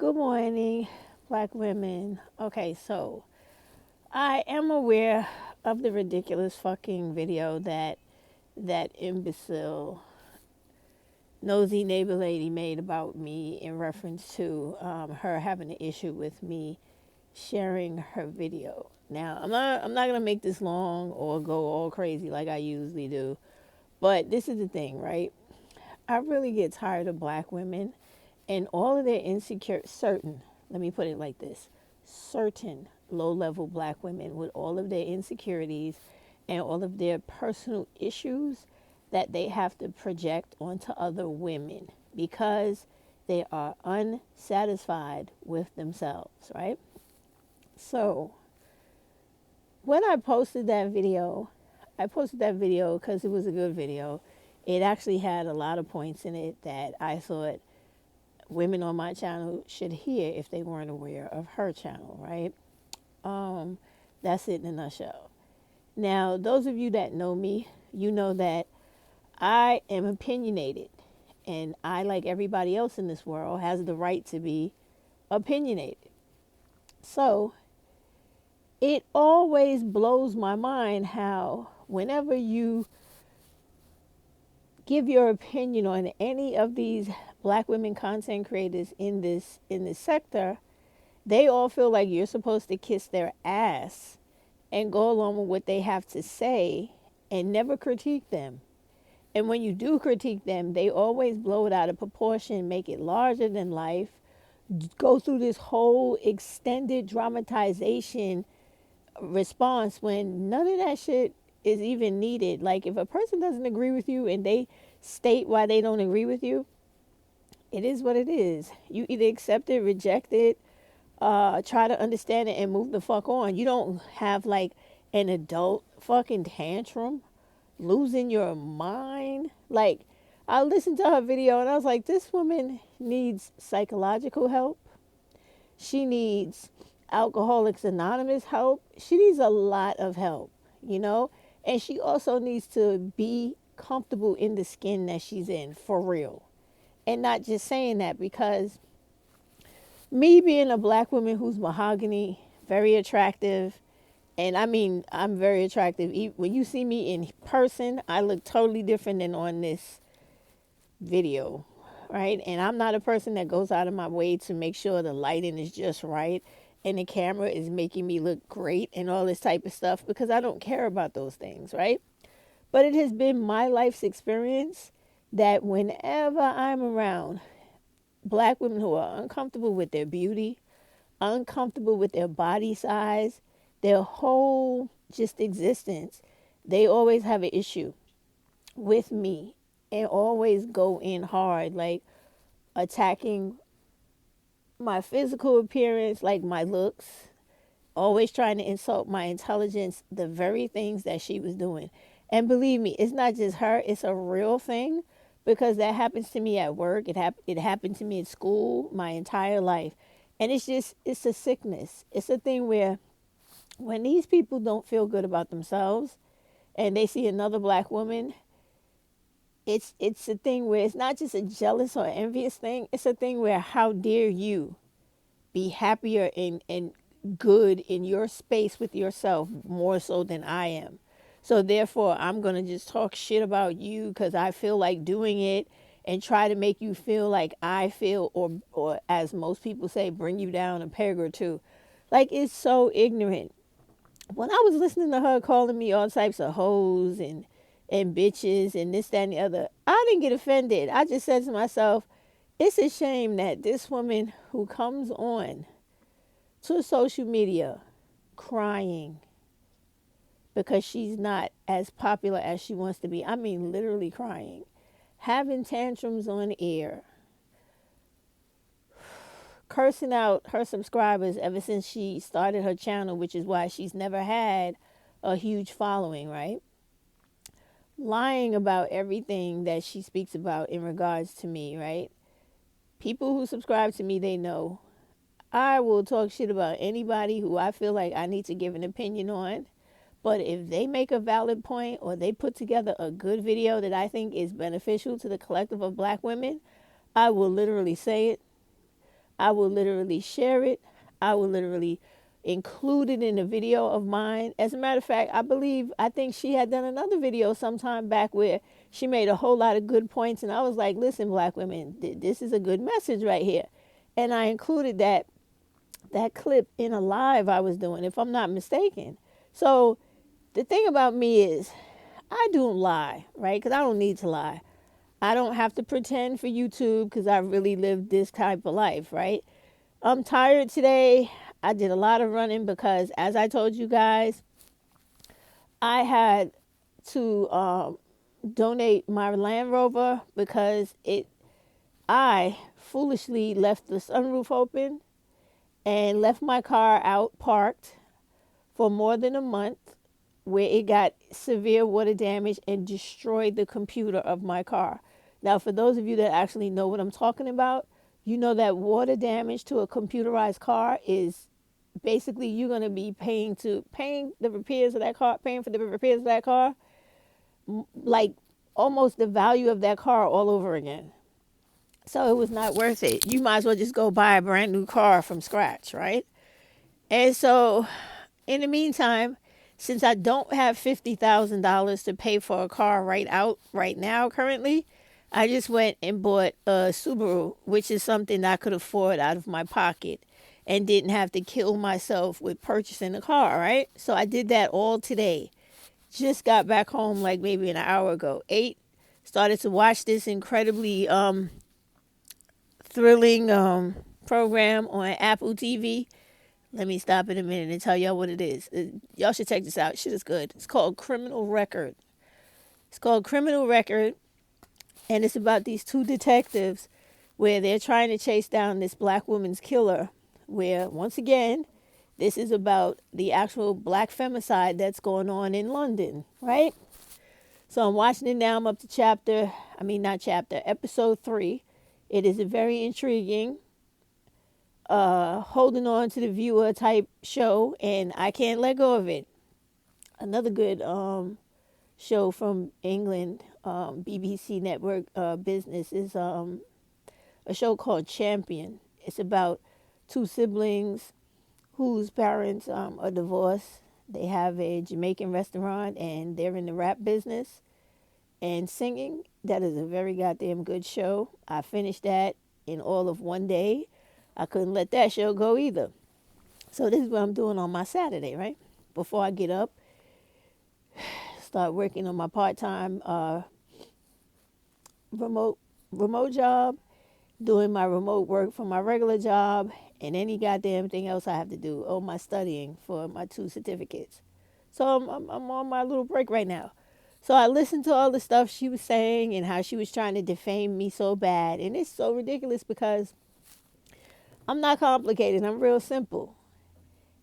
Good morning, black women. Okay, so I am aware of the ridiculous fucking video that imbecile nosy neighbor lady made about me in reference to her having an issue with me sharing her video. Now, I'm not gonna make this long or go all crazy like I usually do, but this is the thing, right? I really get tired of black women and all of their insecure certain, let me put it like this, certain low-level black women with all of their insecurities and all of their personal issues that they have to project onto other women because they are unsatisfied with themselves, right? So, when I posted that video because it was a good video. It actually had a lot of points in it that I thought women on my channel should hear if they weren't aware of her channel, right? Um, that's it in a nutshell. Now, those of you that know me, you know that I am opinionated, and I, like everybody else in this world, has the right to be opinionated. So, it always blows my mind how whenever you give your opinion on any of these black women content creators in this sector, they all feel like you're supposed to kiss their ass and go along with what they have to say and never critique them. And when you do critique them, they always blow it out of proportion, make it larger than life, go through this whole extended dramatization response when none of that shit is even needed. Like, if a person doesn't agree with you and they state why they don't agree with you, it is what it is. You either accept it, reject it, try to understand it, and move the fuck on. You don't have like an adult fucking tantrum, losing your mind. Like, I listened to her video and I was like, this woman needs psychological help. She needs Alcoholics Anonymous help. She needs a lot of help, you know? And she also needs to be comfortable in the skin that she's in for real. And not just saying that because me being a black woman who's mahogany, very attractive, and I mean, I'm very attractive. When you see me in person, I look totally different than on this video, right? And I'm not a person that goes out of my way to make sure the lighting is just right and the camera is making me look great and all this type of stuff because I don't care about those things, right? But it has been my life's experience that whenever I'm around black women who are uncomfortable with their beauty, uncomfortable with their body size, their whole just existence, they always have an issue with me and always go in hard, like attacking my physical appearance, like my looks, always trying to insult my intelligence, the very things that she was doing. And believe me, it's not just her, it's a real thing because that happens to me at work. It happened to me at school my entire life. And it's a sickness. It's a thing where when these people don't feel good about themselves and they see another black woman, it's a thing where it's not just a jealous or envious thing. It's a thing where how dare you be happier and good in your space with yourself more so than I am. So therefore, I'm going to just talk shit about you because I feel like doing it and try to make you feel like I feel, or as most people say, bring you down a peg or two. Like, it's so ignorant. When I was listening to her calling me all types of hoes and bitches and this, that, and the other, I didn't get offended. I just said to myself, it's a shame that this woman who comes on to social media crying because she's not as popular as she wants to be. I mean, literally crying, having tantrums on air, cursing out her subscribers ever since she started her channel, which is why she's never had a huge following, right? Lying about everything that she speaks about in regards to me, right? People who subscribe to me, they know I will talk shit about anybody who I feel like I need to give an opinion on. But if they make a valid point or they put together a good video that I think is beneficial to the collective of black women, I will literally say it. I will literally share it. I will literally include it in a video of mine. As a matter of fact, I think she had done another video sometime back where she made a whole lot of good points. And I was like, listen, black women, this is a good message right here. And I included that clip in a live I was doing, if I'm not mistaken. So the thing about me is I don't lie, right? Because I don't need to lie. I don't have to pretend for YouTube because I really lived this type of life, right? I'm tired today. I did a lot of running because, as I told you guys, I had to donate my Land Rover because I foolishly left the sunroof open and left my car out parked for more than a month where it got severe water damage and destroyed the computer of my car. Now, for those of you that actually know what I'm talking about, you know that water damage to a computerized car is basically you're going to be paying the repairs of that car, paying for the repairs of that car, like almost the value of that car all over again. So it was not worth it. You might as well just go buy a brand new car from scratch, right? And so in the meantime, since I don't have $50,000 to pay for a car right now currently, I just went and bought a Subaru, which is something I could afford out of my pocket and didn't have to kill myself with purchasing a car, right? So I did that all today. Just got back home like maybe an hour ago. Started to watch this incredibly thrilling program on Apple TV. Let me stop in a minute and tell y'all what it is. Y'all should check this out. Shit is good. It's called Criminal Record. It's called Criminal Record, and it's about these two detectives where they're trying to chase down this black woman's killer, where, once again, this is about the actual black femicide that's going on in London, right? So I'm watching it now. I'm up to episode 3. It is a very intriguing, holding on to the viewer type show, and I can't let go of it. Another good show from England, BBC network business, is a show called Champion. It's about two siblings whose parents are divorced. They have a Jamaican restaurant and they're in the rap business and singing. That is a very goddamn good show. I finished that in all of one day. I couldn't let that show go either. So this is what I'm doing on my Saturday, right? Before I get up, start working on my part-time remote job, doing my remote work from my regular job, and any goddamn thing else I have to do. Oh, my studying for my 2 certificates. So I'm on my little break right now. So I listened to all the stuff she was saying and how she was trying to defame me so bad. And it's so ridiculous because I'm not complicated. I'm real simple.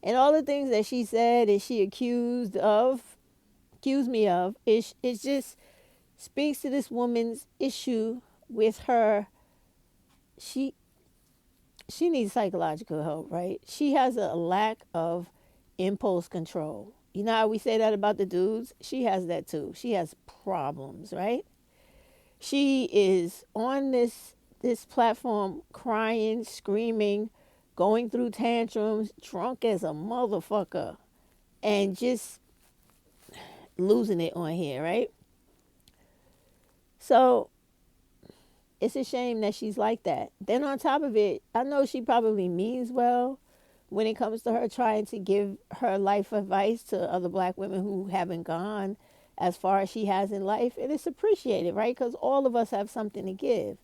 And all the things that she said and she accused me of, it just speaks to this woman's issue with her. She needs psychological help, right? She has a lack of impulse control. You know how we say that about the dudes? She has that too. She has problems, right? She is on this platform crying, screaming, going through tantrums, drunk as a motherfucker, and just losing it on here, right? So it's a shame that she's like that. Then on top of it, I know she probably means well when it comes to her trying to give her life advice to other black women who haven't gone as far as she has in life. And it's appreciated, right? Because all of us have something to give.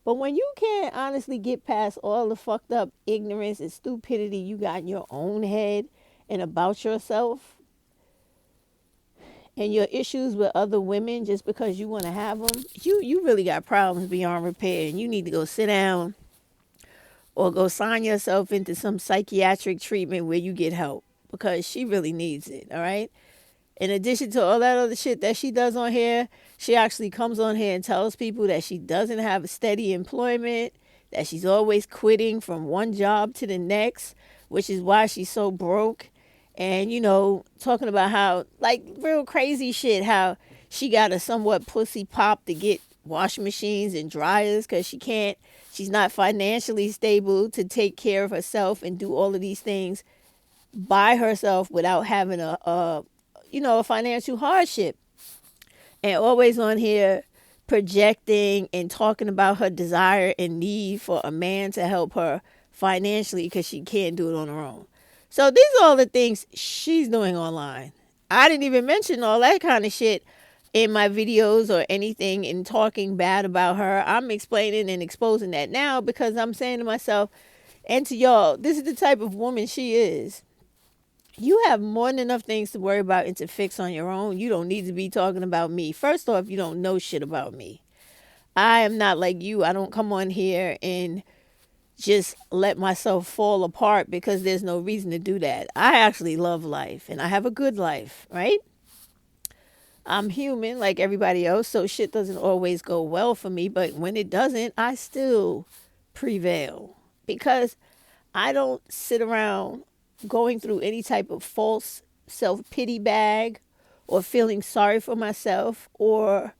But when you can't honestly get past all the fucked up ignorance and stupidity you got in your own head and about yourself, and your issues with other women just because you want to have them, you really got problems beyond repair, and you need to go sit down or go sign yourself into some psychiatric treatment where you get help, because she really needs it, all right? In addition to all that other shit that she does on here, she actually comes on here and tells people that she doesn't have a steady employment, that she's always quitting from one job to the next, which is why she's so broke. And, talking about how, like, real crazy shit, how she got a somewhat pussy pop to get washing machines and dryers because she can't She's not financially stable to take care of herself and do all of these things by herself without having a financial hardship. And always on here projecting and talking about her desire and need for a man to help her financially because she can't do it on her own. So these are all the things she's doing online. I didn't even mention all that kind of shit in my videos or anything and talking bad about her. I'm explaining and exposing that now because I'm saying to myself and to y'all, this is the type of woman she is. You have more than enough things to worry about and to fix on your own. You don't need to be talking about me. First off, you don't know shit about me. I am not like you. I don't come on here and just let myself fall apart because there's no reason to do that. I actually love life and I have a good life, right? I'm human like everybody else, so shit doesn't always go well for me, but when it doesn't, I still prevail because I don't sit around going through any type of false self-pity bag or feeling sorry for myself or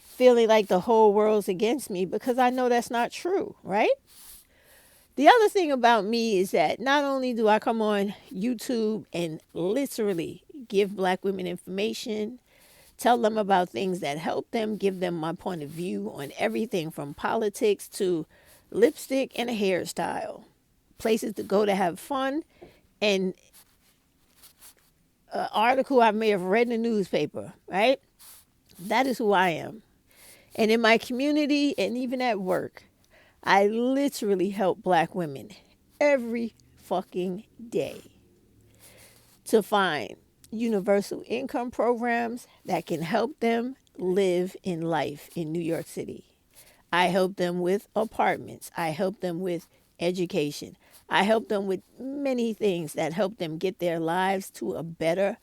feeling like the whole world's against me because I know that's not true, right? The other thing about me is that not only do I come on YouTube and literally give black women information, tell them about things that help them, give them my point of view on everything from politics to lipstick and a hairstyle, places to go to have fun, and an article I may have read in the newspaper, right? That is who I am. And in my community and even at work, I literally help black women every fucking day to find universal income programs that can help them live in life in New York City. I help them with apartments. I help them with education. I help them with many things that help them get their lives to a better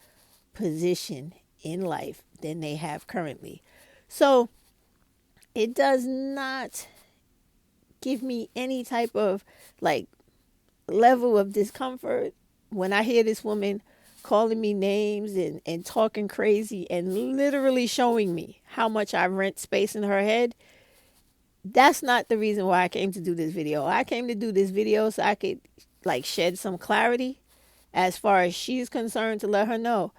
position in life than they have currently. So it does not give me any type of like level of discomfort when I hear this woman calling me names and talking crazy and literally showing me how much I rent space in her head. That's not the reason why I came to do this video. I came to do this video so I could like shed some clarity as far as she's concerned, to let her know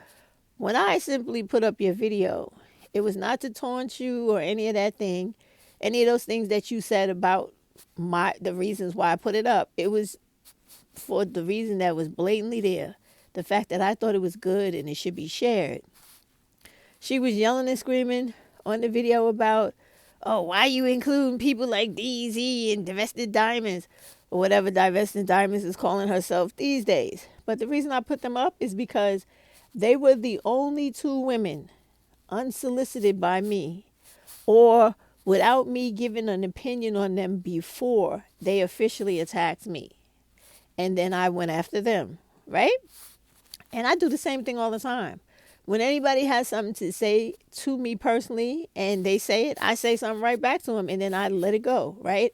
when I simply put up your video, it was not to taunt you or any of that thing, any of those things that you said about the reasons why I put it up. It was for the reason that was blatantly there. The fact that I thought it was good and it should be shared. She was yelling and screaming on the video about, oh, why you including people like DZ and Divested Diamonds or whatever Divested Diamonds is calling herself these days. But the reason I put them up is because they were the only two women unsolicited by me or without me giving an opinion on them before they officially attacked me. And then I went after them, right? And I do the same thing all the time. When anybody has something to say to me personally and they say it, I say something right back to them and then I let it go, right?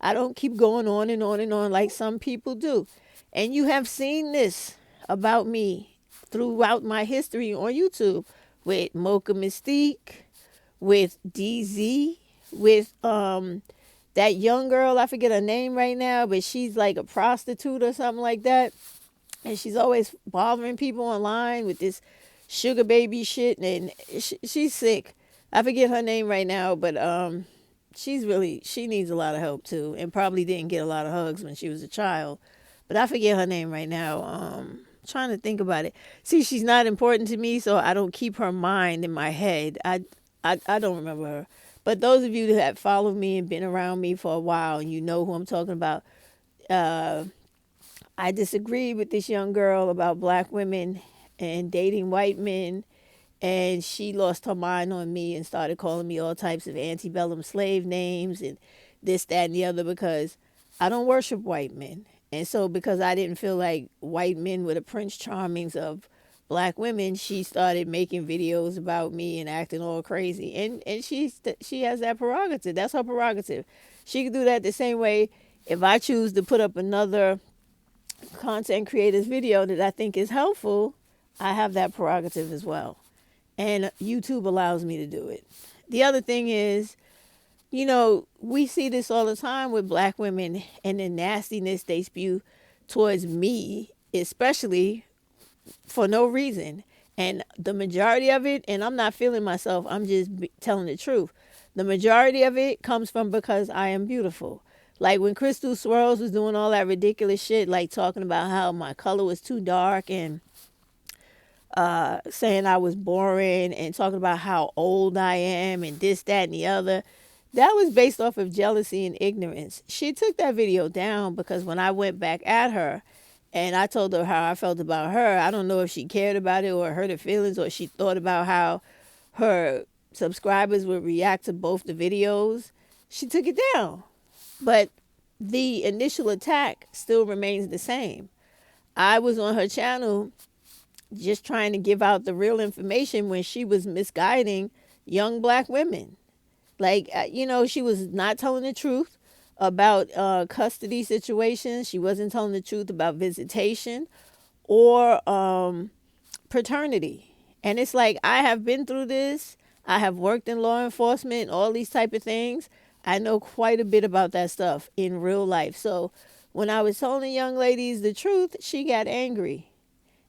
I don't keep going on and on and on like some people do. And you have seen this about me throughout my history on YouTube with Mocha Mystique, with DZ, with that young girl, I forget her name right now, but she's like a prostitute or something like that. And she's always bothering people online with this sugar baby shit. And she's sick. I forget her name right now, but she needs a lot of help too. And probably didn't get a lot of hugs when she was a child. But I forget her name right now. Trying to think about it. See, she's not important to me, so I don't keep her mind in my head. I don't remember her. But those of you that have followed me and been around me for a while, and you know who I'm talking about, I disagreed with this young girl about black women and dating white men, and she lost her mind on me and started calling me all types of antebellum slave names and this, that, and the other because I don't worship white men. And so because I didn't feel like white men were the Prince Charmings of black women, she started making videos about me and acting all crazy. And she has that prerogative. That's her prerogative. She can do that the same way if I choose to put up another content creator's video that I think is helpful. I have that prerogative as well. And YouTube allows me to do it. The other thing is, we see this all the time with black women and the nastiness they spew towards me, especially for no reason. And the majority of it, and I'm not feeling myself, I'm just telling the truth. The majority of it comes from because I am beautiful. Like when Crystal Swirls was doing all that ridiculous shit, like talking about how my color was too dark and saying I was boring and talking about how old I am and this, that, and the other. That was based off of jealousy and ignorance. She took that video down because when I went back at her and I told her how I felt about her, I don't know if she cared about it or hurt her feelings or she thought about how her subscribers would react to both the videos. She took it down. But the initial attack still remains the same. I was on her channel just trying to give out the real information when she was misguiding young black women. Like, she was not telling the truth about custody situations. She wasn't telling the truth about visitation or paternity. And it's like, I have been through this. I have worked in law enforcement, all these type of things. I know quite a bit about that stuff in real life. So when I was telling the young ladies the truth, she got angry.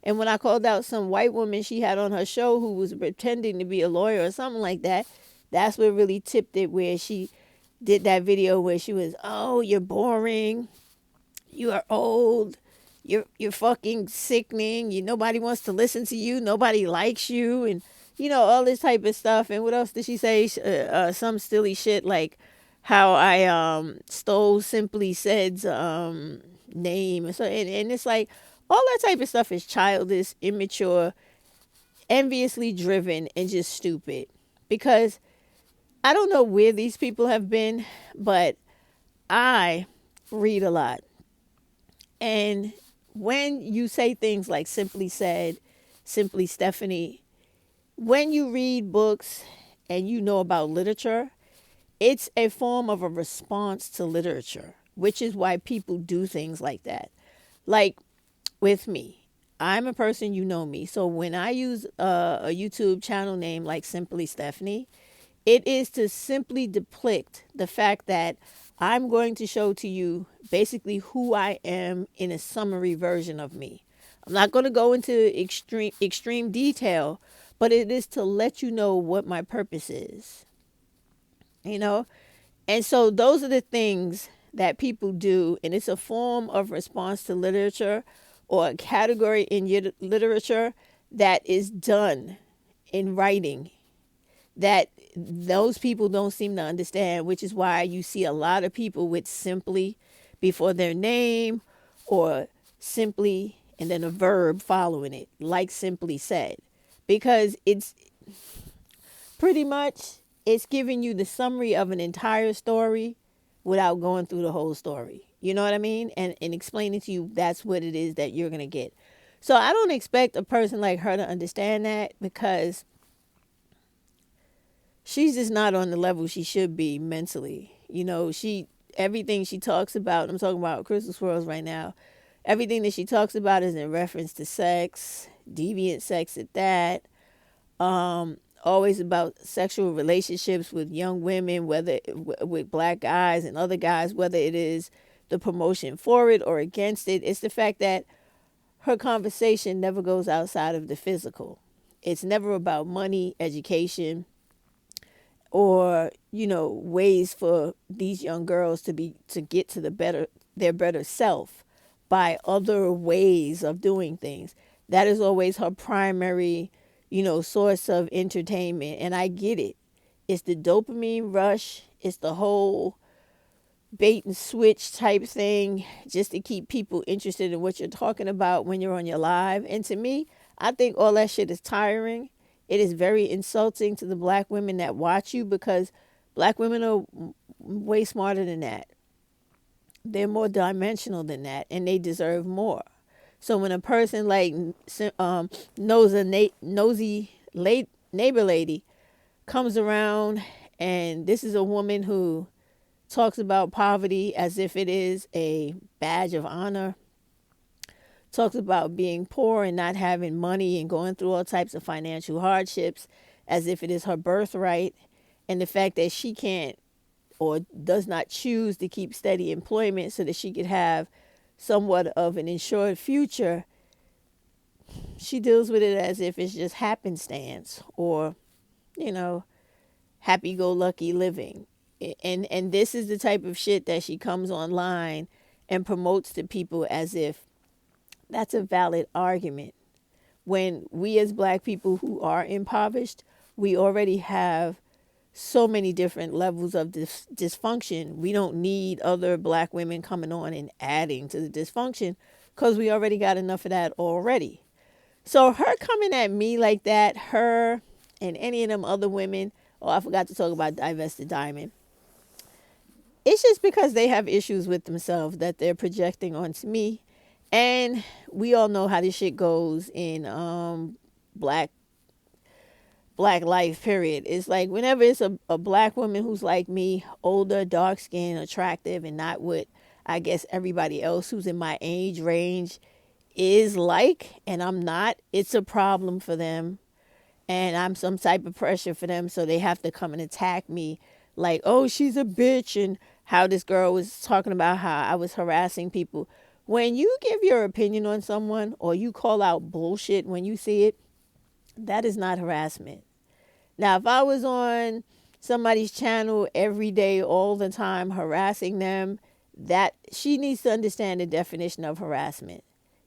And when I called out some white woman she had on her show who was pretending to be a lawyer or something like that, that's what really tipped it, where she did that video where she was, oh, you're boring, you are old, you're fucking sickening, nobody wants to listen to you, nobody likes you, and all this type of stuff. And what else did she say? Some silly shit like how I stole Simply Said's name, and so and it's like all that type of stuff is childish, immature, enviously driven, and just stupid. Because I don't know where these people have been, but I read a lot. And when you say things like Simply Said, Simply Stephanie, when you read books and you know about literature, it's a form of a response to literature, which is why people do things like that. Like with me, I'm a person, you know me. So when I use a YouTube channel name like Simply Stephanie, it is to simply depict the fact that I'm going to show to you basically who I am in a summary version of me. I'm not going to go into extreme detail, but it is to let you know what my purpose is. And so those are the things that people do, and it's a form of response to literature or a category in literature that is done in writing that those people don't seem to understand, which is why you see a lot of people with simply before their name or simply and then a verb following it, like Simply Said, because it's pretty much it's giving you the summary of an entire story without going through the whole story. You know what I mean? And explaining to you that's what it is that you're going to get. So I don't expect a person like her to understand that because she's just not on the level she should be mentally. Everything she talks about, I'm talking about Crystal Swirls right now, everything that she talks about is in reference to sex, deviant sex at that, always about sexual relationships with young women, whether with black guys and other guys, whether it is the promotion for it or against it. It's the fact that her conversation never goes outside of the physical. It's never about money, education, or ways for these young girls to get to their better self by other ways of doing things. That is always her primary source of entertainment. And I get it. It's the dopamine rush. It's the whole bait and switch type thing just to keep people interested in what you're talking about when you're on your live. And to me, I think all that shit is tiring. It is very insulting to the black women that watch you because black women are way smarter than that. They're more dimensional than that, and they deserve more. So when a person like nosy neighbor lady comes around, and this is a woman who talks about poverty as if it is a badge of honor, talks about being poor and not having money and going through all types of financial hardships as if it is her birthright, and the fact that she can't or does not choose to keep steady employment so that she could have somewhat of an insured future, she deals with it as if it's just happenstance or, you know, happy go lucky living. And this is the type of shit that she comes online and promotes to people as if that's a valid argument. When we as black people who are impoverished, we already have so many different levels of dysfunction. We don't need other black women coming on and adding to the dysfunction because we already got enough of that already. So her coming at me like that, her and any of them other women, oh, I forgot to talk about Divested Diamond. It's just because they have issues with themselves that they're projecting onto me. And we all know how this shit goes in black life, period. It's like whenever it's a black woman who's like me, older, dark skinned, attractive, and not what I guess everybody else who's in my age range is like, and I'm not, it's a problem for them. And I'm some type of pressure for them, so they have to come and attack me like, oh, she's a bitch, and how this girl was talking about how I was harassing people. When you give your opinion on someone or you call out bullshit when you see it, that is not harassment. Now, if I was on somebody's channel every day, all the time, harassing them, that she needs to understand the definition of harassment.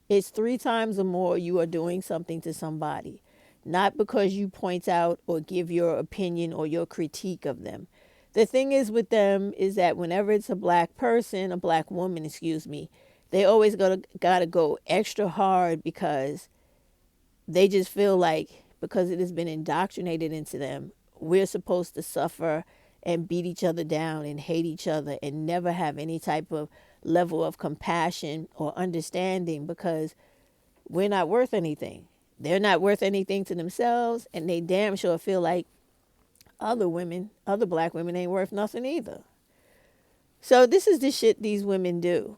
It's 3 times or more you are doing something to somebody, not because you point out or give your opinion or your critique of them. The thing is with them is that whenever it's a black person, a black woman, excuse me, they always gotta go extra hard because they just feel like because it has been indoctrinated into them, we're supposed to suffer and beat each other down and hate each other and never have any type of level of compassion or understanding because we're not worth anything. They're not worth anything to themselves, and they damn sure feel like other women, other black women ain't worth nothing either. So this is the shit these women do.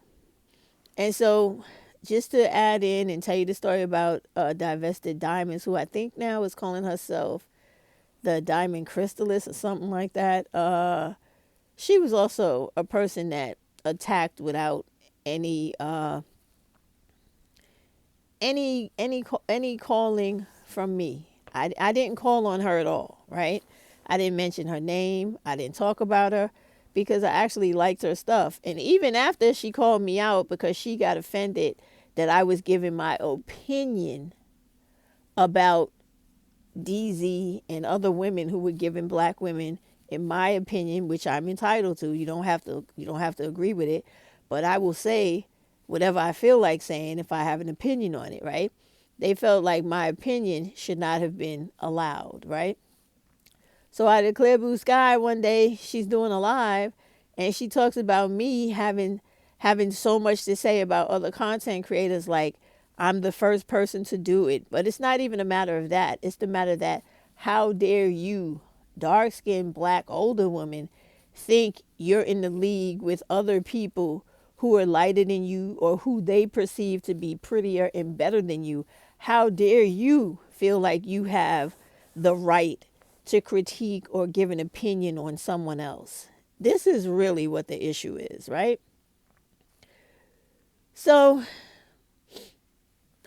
And so just to add in and tell you the story about Divested Diamonds, who I think now is calling herself the Diamond Crystalist or something like that. She was also a person that attacked without any calling from me. I didn't call on her at all, right? I didn't mention her name. I didn't talk about her because I actually liked her stuff. And even after she called me out because she got offended that I was giving my opinion about DZ and other women who were giving black women, in my opinion, which I'm entitled to. You don't have to agree with it, but I will say whatever I feel like saying if I have an opinion on it, right? They felt like my opinion should not have been allowed, right? So out of clear blue sky, one day she's doing a live and she talks about me having so much to say about other content creators, like I'm the first person to do it. But it's not even a matter of that. It's the matter that how dare you, dark-skinned, black, older woman, think you're in the league with other people who are lighter than you or who they perceive to be prettier and better than you. How dare you feel like you have the right to critique or give an opinion on someone else? This is really what the issue is, right? So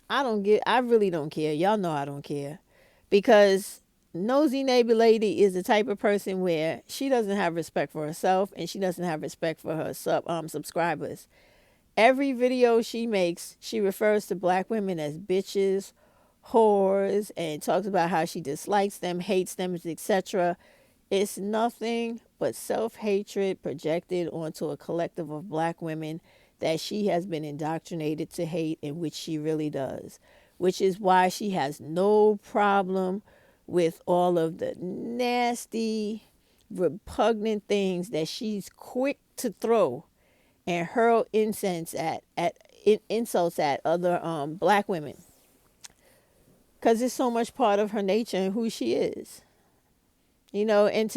I really don't care. Y'all know I don't care. Because Nosey Neighbor Lady is the type of person where she doesn't have respect for herself and she doesn't have respect for her subscribers. Every video she makes, she refers to black women as bitches, whores, and talks about how she dislikes them, hates them, etc. It's nothing but self-hatred projected onto a collective of black women that she has been indoctrinated to hate, and which she really does. Which is why she has no problem with all of the nasty, repugnant things that she's quick to throw and hurl insults at other black women. Because it's so much part of her nature and who she is. You know, and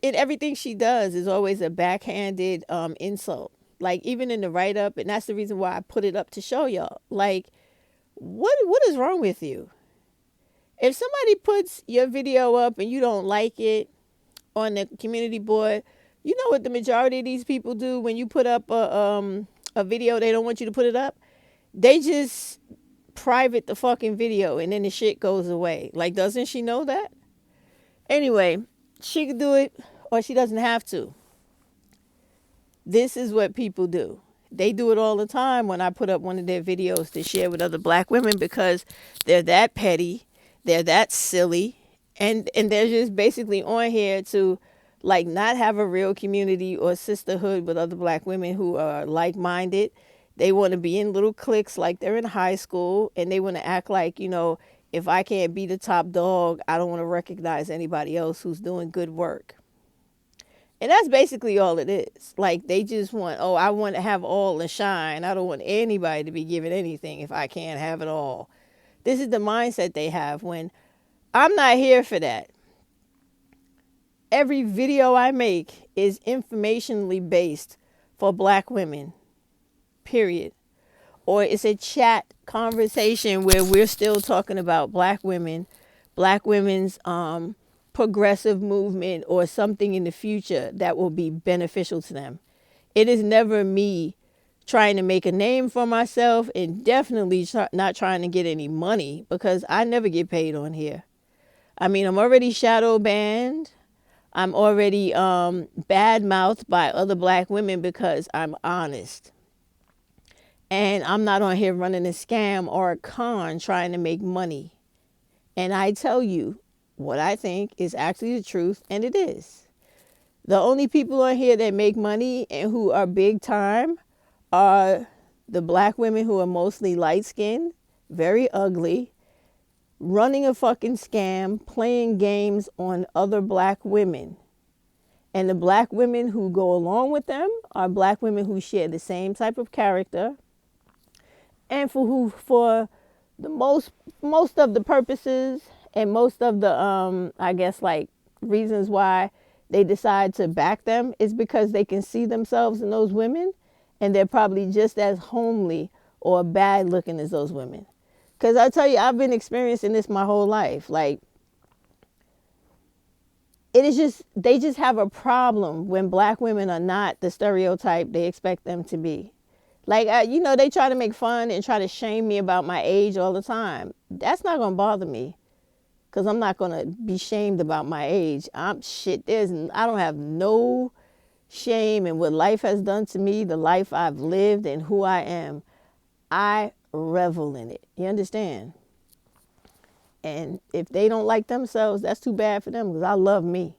everything she does is always a backhanded insult. Like even in the write-up, and that's the reason why I put it up to show y'all. Like, what is wrong with you? If somebody puts your video up and you don't like it on the community board, You know what the majority of these people do when you put up a video they don't want you to put it up? They just private the fucking video and then the shit goes away. Like, doesn't she know that? Anyway, she could do it or she doesn't have to. This is what people do. They do it all the time when I put up one of their videos to share with other black women because they're that petty, they're that silly, and they're just basically on here to like not have a real community or sisterhood with other black women who are like-minded. They want to be in little cliques like they're in high school, and they want to act like, if I can't be the top dog, I don't want to recognize anybody else who's doing good work. And that's basically all it is. Like, they just want, oh, I want to have all the shine. I don't want anybody to be given anything if I can't have it all. This is the mindset they have when I'm not here for that. Every video I make is informationally based for black women, period. Or it's a chat conversation where we're still talking about black women, black women's progressive movement or something in the future that will be beneficial to them. It is never me trying to make a name for myself, and definitely not trying to get any money, because I never get paid on here. I mean, I'm already shadow banned. I'm already bad mouthed by other black women because I'm honest. And I'm not on here running a scam or a con trying to make money. And I tell you, what I think is actually the truth, and it is. The only people on here that make money and who are big time are the black women who are mostly light-skinned, very ugly, running a fucking scam, playing games on other black women. And the black women who go along with them are black women who share the same type of character, and for the most of the purposes and most of the I guess like reasons why they decide to back them is because they can see themselves in those women, and they're probably just as homely or bad looking as those women. Because I tell you, I've been experiencing this my whole life. Like, it is just, they just have a problem when black women are not the stereotype they expect them to be. Like, they try to make fun and try to shame me about my age all the time. That's not going to bother me, because I'm not going to be shamed about my age. I don't have no shame in what life has done to me, the life I've lived, and who I am. I revel in it. You understand? And if they don't like themselves, that's too bad for them, because I love me.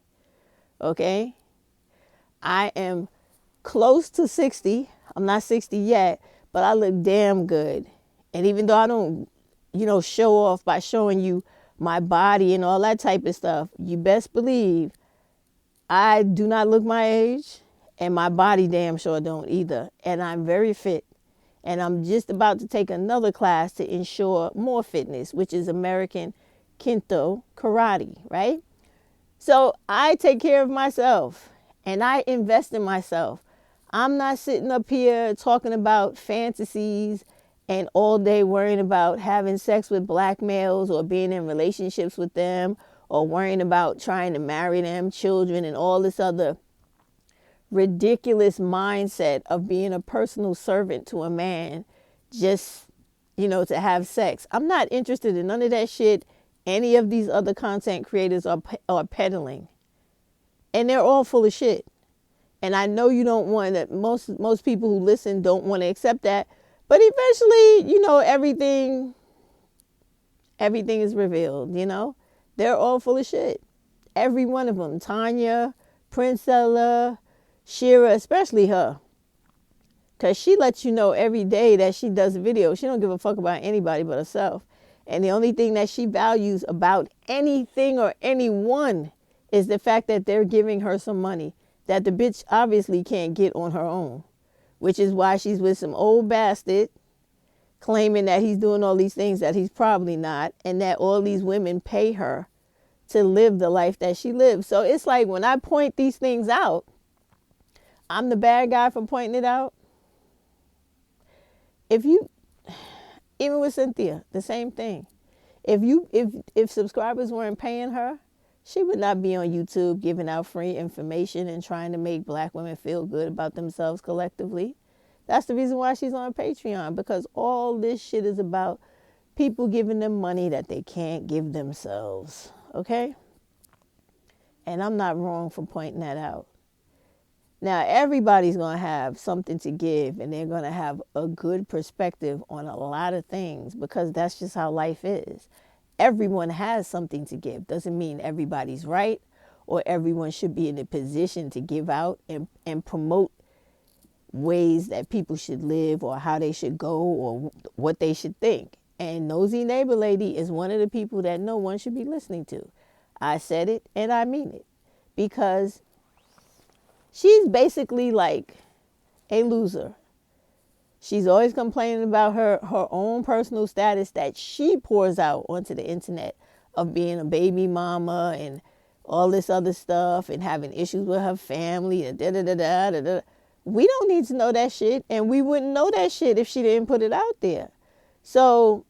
Okay? I am close to 60. I'm not 60 yet, but I look damn good. And even though I don't, show off by showing you my body and all that type of stuff, you best believe I do not look my age, and my body damn sure don't either. And I'm very fit. And I'm just about to take another class to ensure more fitness, which is American Kento Karate, right? So I take care of myself, and I invest in myself. I'm not sitting up here talking about fantasies and all day worrying about having sex with black males or being in relationships with them or worrying about trying to marry them, children, and all this other ridiculous mindset of being a personal servant to a man just, to have sex. I'm not interested in none of that shit any of these other content creators are peddling. And they're all full of shit. And I know you don't want that. Most people who listen don't want to accept that. But eventually, everything is revealed, They're all full of shit. Every one of them. Tanya, Princella, Shira, especially her. Because she lets you know every day that she does a video. She don't give a fuck about anybody but herself. And the only thing that she values about anything or anyone is the fact that they're giving her some money that the bitch obviously can't get on her own, which is why she's with some old bastard claiming that he's doing all these things that he's probably not, and that all these women pay her to live the life that she lives. So it's like when I point these things out, I'm the bad guy for pointing it out. Even with Cynthia, the same thing. If subscribers weren't paying her She would not be on YouTube giving out free information and trying to make black women feel good about themselves collectively. That's the reason why she's on Patreon, because all this shit is about people giving them money that they can't give themselves. Okay? And I'm not wrong for pointing that out. Now, everybody's going to have something to give, and they're going to have a good perspective on a lot of things, because that's just how life is. Everyone has something to give. Doesn't mean everybody's right or everyone should be in a position to give out and promote ways that people should live or how they should go or what they should think. And Nosey Neighbor Lady is one of the people that no one should be listening to. I said it and I mean it, because she's basically like a loser. She's always complaining about her own personal status that she pours out onto the internet of being a baby mama and all this other stuff and having issues with her family and da-da-da-da-da-da. We don't need to know that shit, and we wouldn't know that shit if she didn't put it out there. So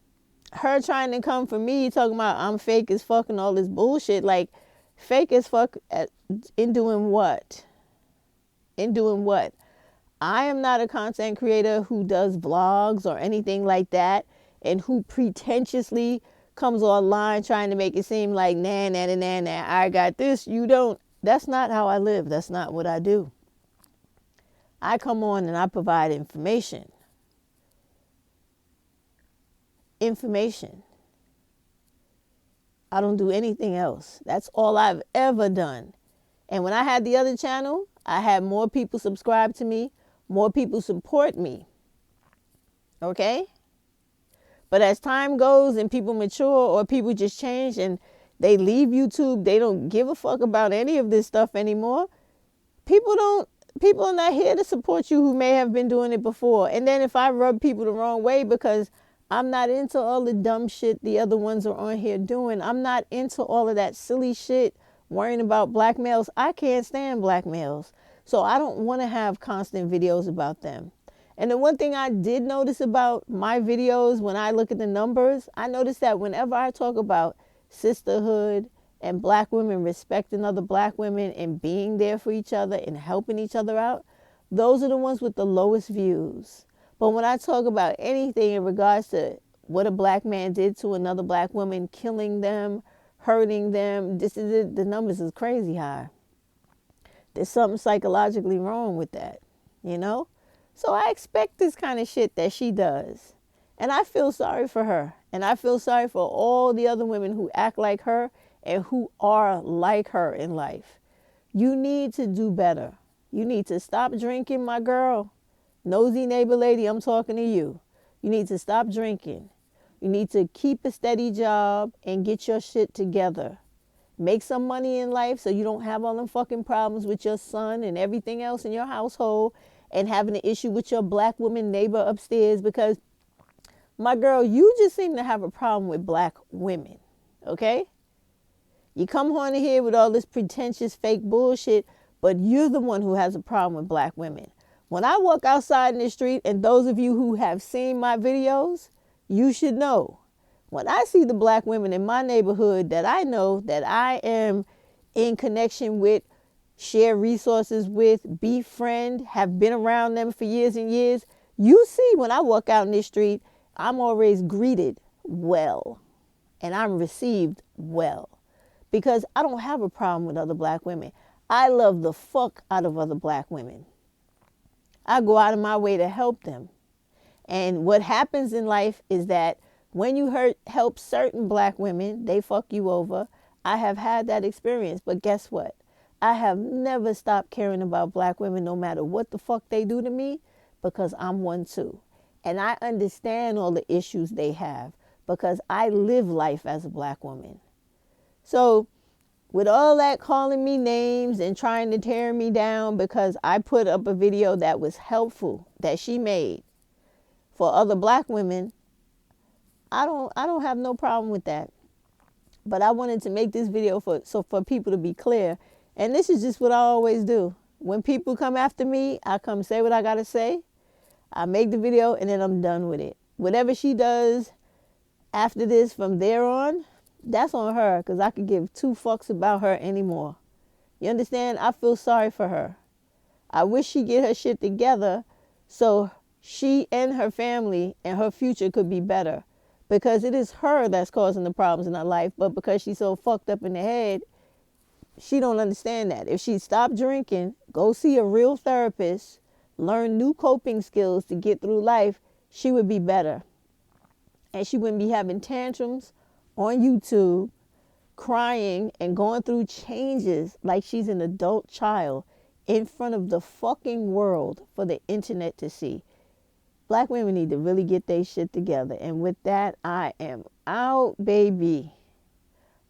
her trying to come for me talking about I'm fake as fuck and all this bullshit, like fake as fuck in doing what? In doing what? I am not a content creator who does vlogs or anything like that and who pretentiously comes online trying to make it seem like, nah, I got this, you don't. That's not how I live. That's not what I do. I come on and I provide information. Information. I don't do anything else. That's all I've ever done. And when I had the other channel, I had more people subscribe to me, more people support me. Okay? But as time goes and people mature or people just change and they leave YouTube, they don't give a fuck about any of this stuff anymore. People are not here to support you who may have been doing it before. And then if I rub people the wrong way because I'm not into all the dumb shit the other ones are on here doing, I'm not into all of that silly shit worrying about black males. I can't stand black males. So I don't want to have constant videos about them. And the one thing I did notice about my videos, when I look at the numbers, I noticed that whenever I talk about sisterhood and black women respecting other black women and being there for each other and helping each other out, those are the ones with the lowest views. But when I talk about anything in regards to what a black man did to another black woman, killing them, hurting them, the numbers is crazy high. There's something psychologically wrong with that, you know? So I expect this kind of shit that she does. And I feel sorry for her. And I feel sorry for all the other women who act like her and who are like her in life. You need to do better. You need to stop drinking, my girl. Nosey Neighbor Lady, I'm talking to you. You need to stop drinking. You need to keep a steady job and get your shit together. Make some money in life so you don't have all them fucking problems with your son and everything else in your household and having an issue with your black woman neighbor upstairs, because, my girl, you just seem to have a problem with black women, okay? You come on here with all this pretentious fake bullshit, but you're the one who has a problem with black women. When I walk outside in the street, and those of you who have seen my videos, you should know, when I see the black women in my neighborhood that I know that I am in connection with, share resources with, befriend, have been around them for years and years, you see when I walk out in this street, I'm always greeted well and I'm received well, because I don't have a problem with other black women. I love the fuck out of other black women. I go out of my way to help them. And what happens in life is that when you help certain black women, they fuck you over. I have had that experience, but guess what? I have never stopped caring about black women no matter what the fuck they do to me, because I'm one too. And I understand all the issues they have because I live life as a black woman. So with all that calling me names and trying to tear me down because I put up a video that was helpful that she made for other black women, I don't have no problem with that. But I wanted to make this video for people to be clear. And this is just what I always do. When people come after me, I come say what I got to say. I make the video and then I'm done with it. Whatever she does after this from there on, That's on her, because I could give two fucks about her anymore. You understand? I feel sorry for her. I wish she get her shit together so she and her family and her future could be better. Because it is her that's causing the problems in her life, but because she's so fucked up in the head, she don't understand that. If she stopped drinking, go see a real therapist, learn new coping skills to get through life, she would be better. And she wouldn't be having tantrums on YouTube, crying and going through changes like she's an adult child in front of the fucking world for the internet to see. Black women need to really get their shit together. And with that, I am out, baby.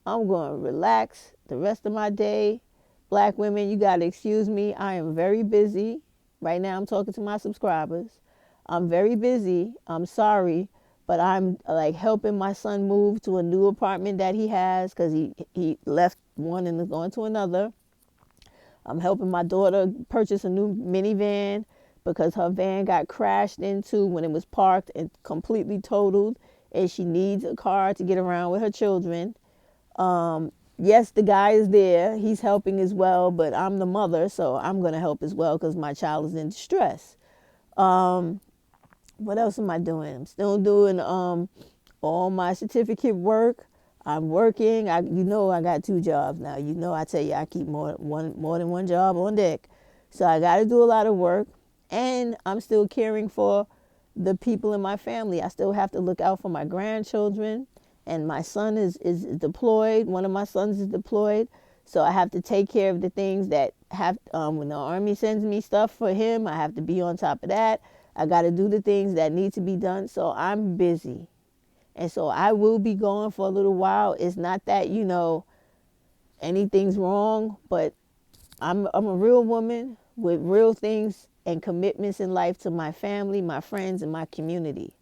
I'm going to relax the rest of my day. Black women, you got to excuse me. I am very busy. Right now, I'm talking to my subscribers. I'm very busy. I'm sorry, but I'm like helping my son move to a new apartment that he has because he left one and is going to another. I'm helping my daughter purchase a new minivan because her van got crashed into when it was parked and completely totaled, and she needs a car to get around with her children. Yes, the guy is there. He's helping as well, but I'm the mother, so I'm going to help as well because my child is in distress. What else am I doing? I'm still doing all my certificate work. I'm working. I got two jobs now. I tell you I keep more than one job on deck. So I got to do a lot of work, and I'm still caring for the people in my family. I still have to look out for my grandchildren, and my son is deployed. One of my sons is deployed. So I have to take care of the things that have when the Army sends me stuff for him, I have to be on top of that. I got to do the things that need to be done. So I'm busy. And so I will be gone for a little while. It's not that, anything's wrong, but I'm a real woman with real things and commitments in life to my family, my friends, and my community.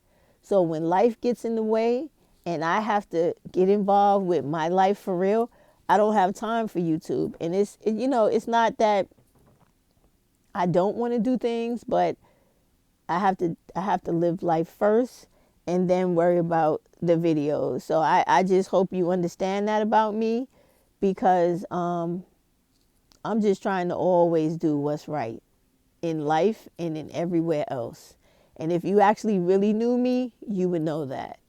So when life gets in the way and I have to get involved with my life for real, I don't have time for YouTube. And it's not that I don't want to do things, but I have to live life first and then worry about the videos. So I just hope you understand that about me, because I'm just trying to always do what's right in life and in everywhere else. And if you actually really knew me, you would know that.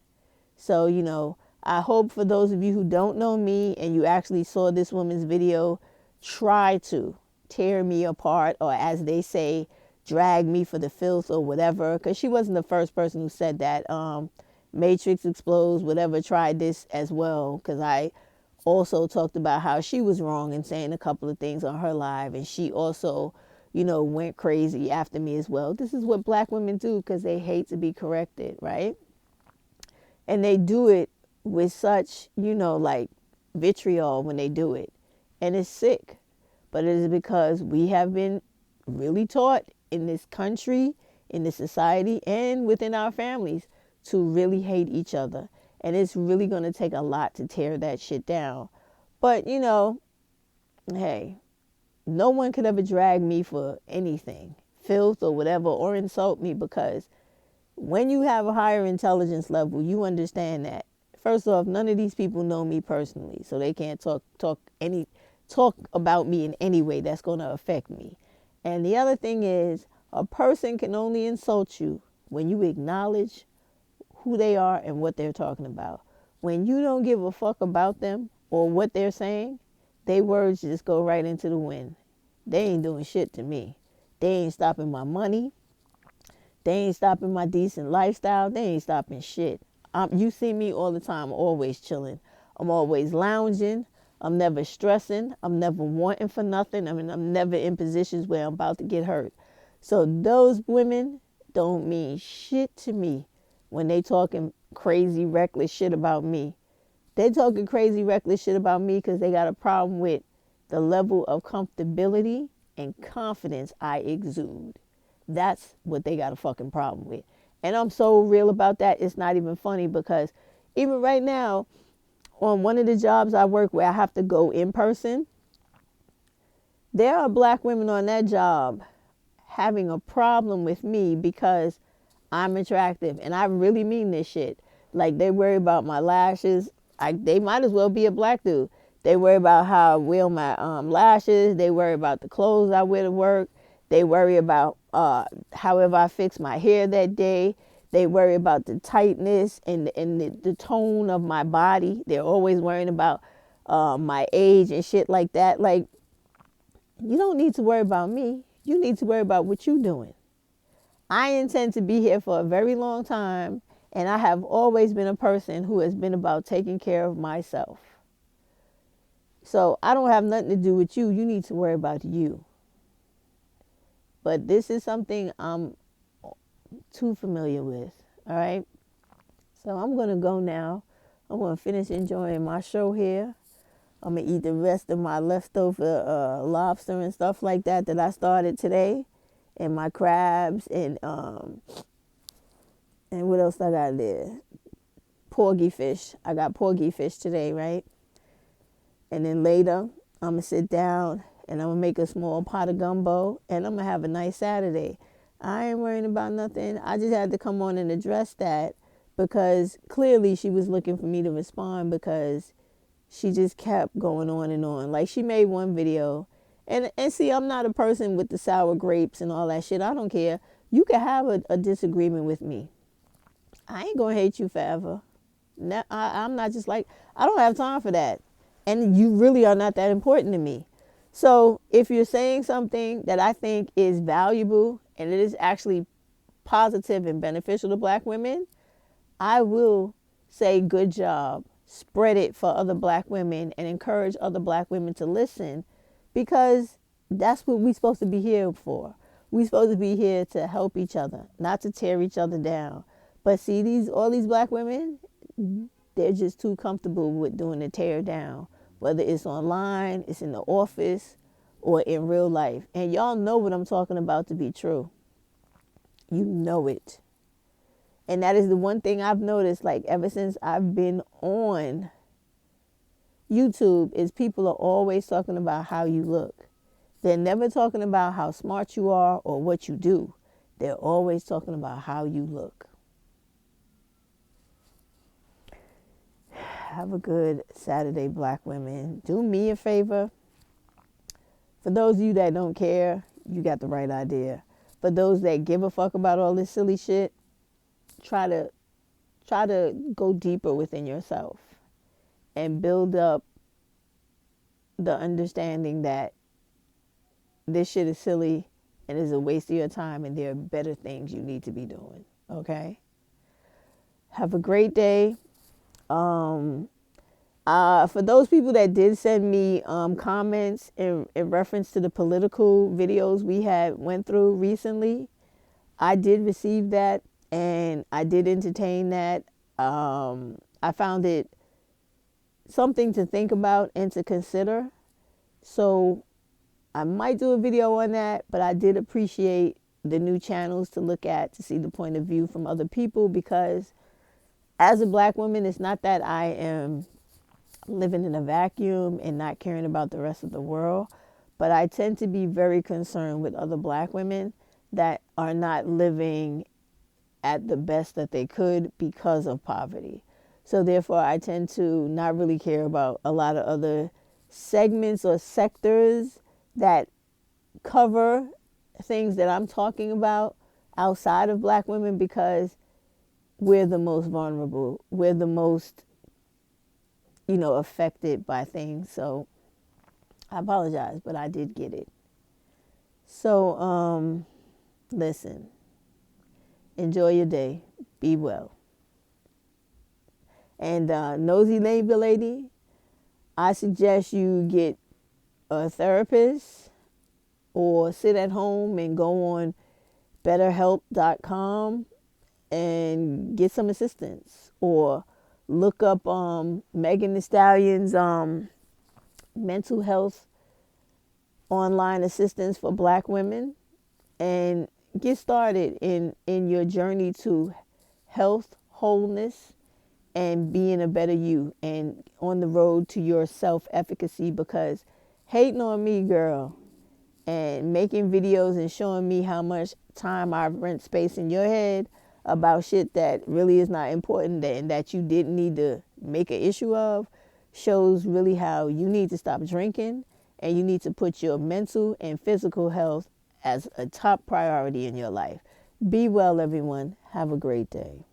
So, I hope for those of you who don't know me and you actually saw this woman's video, try to tear me apart, or as they say, drag me for the filth or whatever, because she wasn't the first person who said that. Matrix Explodes, whatever, tried this as well, because I also talked about how she was wrong in saying a couple of things on her live, and she also, went crazy after me as well. This is what black women do because they hate to be corrected, right? And they do it with such, like vitriol when they do it. And it's sick. But it is because we have been really taught in this country, in this society, and within our families to really hate each other. And it's really going to take a lot to tear that shit down. But, hey, no one could ever drag me for anything, filth or whatever, or insult me, because when you have a higher intelligence level, you understand that. First off, none of these people know me personally, so they can't talk about me in any way that's going to affect me. And the other thing is, a person can only insult you when you acknowledge who they are and what they're talking about. When you don't give a fuck about them or what they're saying, their words just go right into the wind. They ain't doing shit to me. They ain't stopping my money. They ain't stopping my decent lifestyle. They ain't stopping shit. You see me all the time, always chilling. I'm always lounging. I'm never stressing. I'm never wanting for nothing. I'm never in positions where I'm about to get hurt. So those women don't mean shit to me when they talking crazy, reckless shit about me. They talking crazy, reckless shit about me because they got a problem with the level of comfortability and confidence I exude. That's what they got a fucking problem with. And I'm so real about that, it's not even funny, because even right now, on one of the jobs I work where I have to go in person, there are black women on that job having a problem with me because I'm attractive. And I really mean this shit. Like, they worry about my lashes. They might as well be a black dude. They worry about how I wear my lashes. They worry about the clothes I wear to work. They worry about however I fix my hair that day. They worry about the tightness and the tone of my body. They're always worrying about my age and shit like that. Like, you don't need to worry about me. You need to worry about what you're doing. I intend to be here for a very long time, and I have always been a person who has been about taking care of myself. So I don't have nothing to do with you. You need to worry about you. But this is something I'm too familiar with. All right. So I'm going to go now. I'm going to finish enjoying my show here. I'm going to eat the rest of my leftover lobster and stuff like that I started today. And my crabs and what else I got there? Porgy fish. I got porgy fish today, right? And then later, I'm going to sit down and I'm going to make a small pot of gumbo and I'm going to have a nice Saturday. I ain't worrying about nothing. I just had to come on and address that because clearly she was looking for me to respond because she just kept going on and on. Like, she made one video. And see, I'm not a person with the sour grapes and all that shit. I don't care. You can have a disagreement with me. I ain't going to hate you forever. No, I'm not just like, I don't have time for that. And you really are not that important to me. So if you're saying something that I think is valuable and it is actually positive and beneficial to black women, I will say good job. Spread it for other black women and encourage other black women to listen because that's what we're supposed to be here for. We're supposed to be here to help each other, not to tear each other down. But see, all these black women, they're just too comfortable with doing the tear down, whether it's online, it's in the office, or in real life. And y'all know what I'm talking about to be true. You know it. And that is the one thing I've noticed, like, ever since I've been on YouTube, is people are always talking about how you look. They're never talking about how smart you are or what you do. They're always talking about how you look. Have a good Saturday, black women. Do me a favor. For those of you that don't care, you got the right idea. For those that give a fuck about all this silly shit, try to go deeper within yourself and build up the understanding that this shit is silly and is a waste of your time and there are better things you need to be doing. Okay? Have a great day. For those people that did send me comments in reference to the political videos we had went through recently, I did receive that and I did entertain that. I found it something to think about and to consider. So I might do a video on that, but I did appreciate the new channels to look at to see the point of view from other people because as a black woman, it's not that I am living in a vacuum and not caring about the rest of the world, but I tend to be very concerned with other black women that are not living at the best that they could because of poverty. So therefore, I tend to not really care about a lot of other segments or sectors that cover things that I'm talking about outside of black women because we're the most vulnerable. We're the most, affected by things. So I apologize, but I did get it. So, listen, enjoy your day. Be well. And nosy neighbor lady, I suggest you get a therapist or sit at home and go on betterhelp.com and get some assistance or look up Megan Thee Stallion's mental health online assistance for black women and get started in your journey to health, wholeness, and being a better you and on the road to your self-efficacy because hating on me, girl, and making videos and showing me how much time I rent space in your head about shit that really is not important and that you didn't need to make an issue of shows really how you need to stop drinking and you need to put your mental and physical health as a top priority in your life. Be well, everyone. Have a great day.